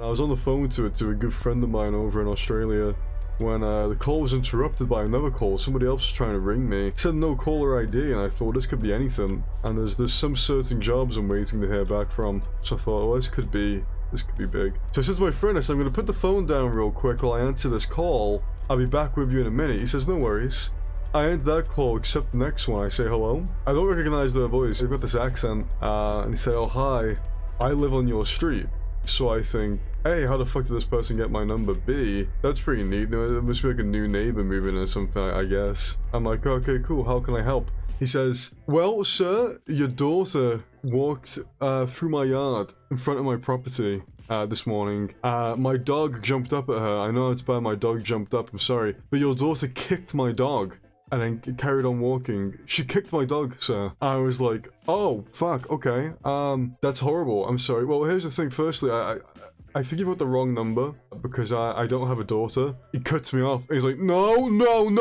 I was on the phone to a good friend of mine over in Australia when the call was interrupted by another call. Somebody else was trying to ring me. It said no caller ID, and I thought this could be anything. And there's some certain jobs I'm waiting to hear back from. So I thought, well, this could be big. So I said to my friend, I said, I'm going to put the phone down real quick while I answer this call. I'll be back with you in a minute. He says, no worries. I end that call, except the next one. I say hello. I don't recognize their voice. They've got this accent. And they say, oh, hi. I live on your street. So I think, hey, how the fuck did this person get my number? B, that's pretty neat. It must be like a new neighbor moving or something, I guess. I'm like, okay, cool. How can I help? He says, well, sir, your daughter walked through my yard in front of my property this morning. My dog jumped up at her. I know it's bad my dog jumped up. I'm sorry. But your daughter kicked my dog and then carried on walking. She kicked my dog, sir. I was like, oh, fuck, okay. That's horrible. I'm sorry. Well, here's the thing. Firstly, I think you got the wrong number because I don't have a daughter. He cuts me off. He's like, no,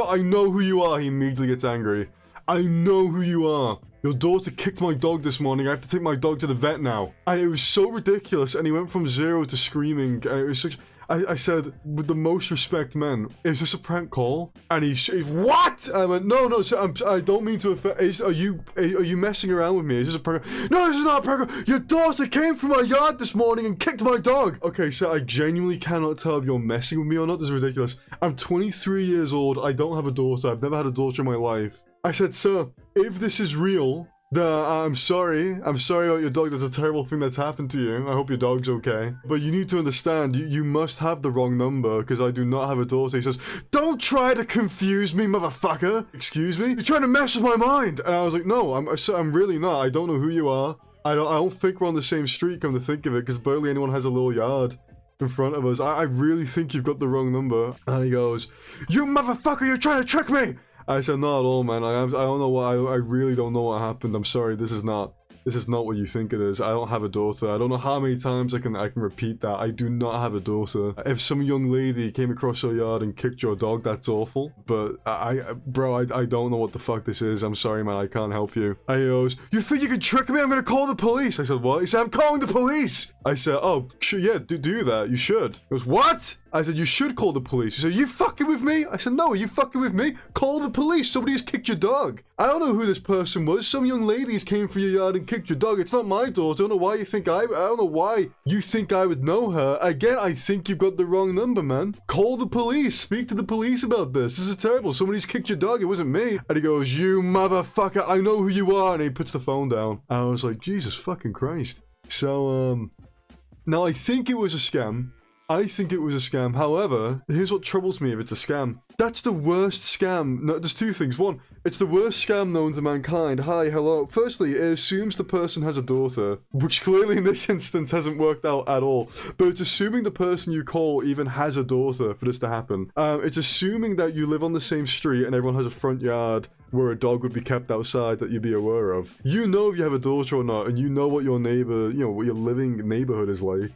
I know who you are. He immediately gets angry. I know who you are. Your daughter kicked my dog this morning. I have to take my dog to the vet now. And it was so ridiculous. And he went from 0 to screaming. And it was such... I said, with the most respect, man, is this a prank call? And he what? I went, no, sir, I don't mean to offend. Are you messing around with me? Is this a prank? No, this is not a prank call. Your daughter came from my yard this morning and kicked my dog. Okay, sir, I genuinely cannot tell if you're messing with me or not. This is ridiculous. I'm 23 years old. I don't have a daughter. I've never had a daughter in my life. I said, sir, if this is real, then I'm sorry. I'm sorry about your dog. That's a terrible thing that's happened to you. I hope your dog's okay. But you need to understand, you must have the wrong number because I do not have a daughter. He says, don't try to confuse me, motherfucker. Excuse me? You're trying to mess with my mind. And I was like, no, I'm really not. I don't know who you are. I don't think we're on the same street, come to think of it, because barely anyone has a little yard in front of us. I really think you've got the wrong number. And he goes, you motherfucker, you're trying to trick me. I said, not at all, man. I don't know what, I really don't know what happened. I'm sorry, this is not what you think it is. I don't have a daughter. I don't know how many times I can repeat that. I do not have a daughter. If some young lady came across your yard and kicked your dog, that's awful. But bro, I don't know what the fuck this is. I'm sorry, man. I can't help you. And he goes, you think you can trick me? I'm gonna call the police. I said, what? He said, I'm calling the police. I said, oh, yeah, do that. You should. He goes, what? I said, you should call the police. He said, you fucking with me? I said, no, are you fucking with me? Call the police. Somebody's kicked your dog. I don't know who this person was. Some young ladies came through your yard and kicked your dog. It's not my daughter. I don't know why you think I don't know why you think I would know her. Again, I think you've got the wrong number, man. Call the police. Speak to the police about this. This is terrible. Somebody's kicked your dog. It wasn't me. And he goes, you motherfucker. I know who you are. And he puts the phone down. And I was like, Jesus fucking Christ. So, now I think it was a scam. I think it was a scam. However, here's what troubles me if it's a scam. That's the worst scam. No, there's two things. One, it's the worst scam known to mankind. Hi, hello. Firstly, it assumes the person has a daughter, which clearly in this instance hasn't worked out at all. But it's assuming the person you call even has a daughter for this to happen. It's assuming that you live on the same street and everyone has a front yard where a dog would be kept outside that you'd be aware of. You know if you have a daughter or not, and you know what your neighbor, what your living neighborhood is like.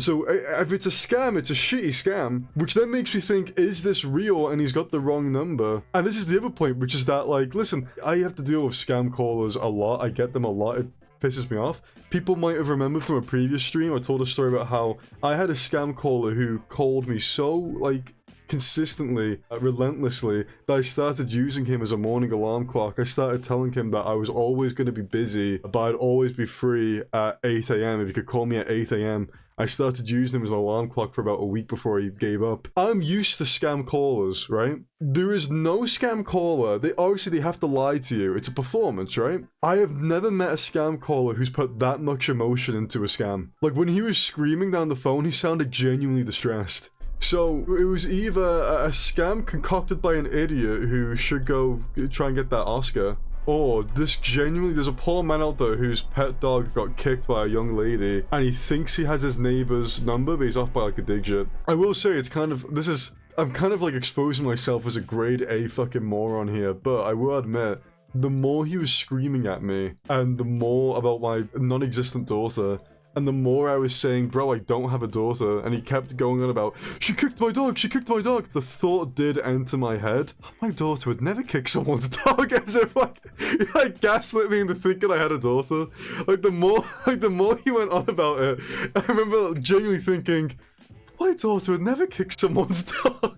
So if it's a scam, it's a shitty scam, which then makes me think, is this real? And he's got the wrong number. And this is the other point, which is that, like, listen, I have to deal with scam callers a lot. I get them a lot. It pisses me off. People might have remembered from a previous stream, I told a story about how I had a scam caller who called me so, like, consistently, relentlessly, that I started using him as a morning alarm clock. I started telling him that I was always going to be busy, but I'd always be free at 8 a.m. If you could call me at 8 a.m. I started using him as an alarm clock for about a week before he gave up. I'm used to scam callers, right? There is no scam caller. They have to lie to you. It's a performance, right? I have never met a scam caller who's put that much emotion into a scam. Like, when he was screaming down the phone, he sounded genuinely distressed. So it was either a scam concocted by an idiot who should go try and get that Oscar, or there's a poor man out there whose pet dog got kicked by a young lady and he thinks he has his neighbor's number, but he's off by like a digit. I will say I'm kind of like exposing myself as a grade A fucking moron here, but I will admit, the more he was screaming at me and the more about my non-existent daughter, And the more I was saying, bro, I don't have a daughter, and he kept going on about, she kicked my dog, she kicked my dog. The thought did enter my head, my daughter would never kick someone's dog, as if like gaslit me into thinking I had a daughter. Like the more he went on about it, I remember genuinely thinking, my daughter would never kick someone's dog.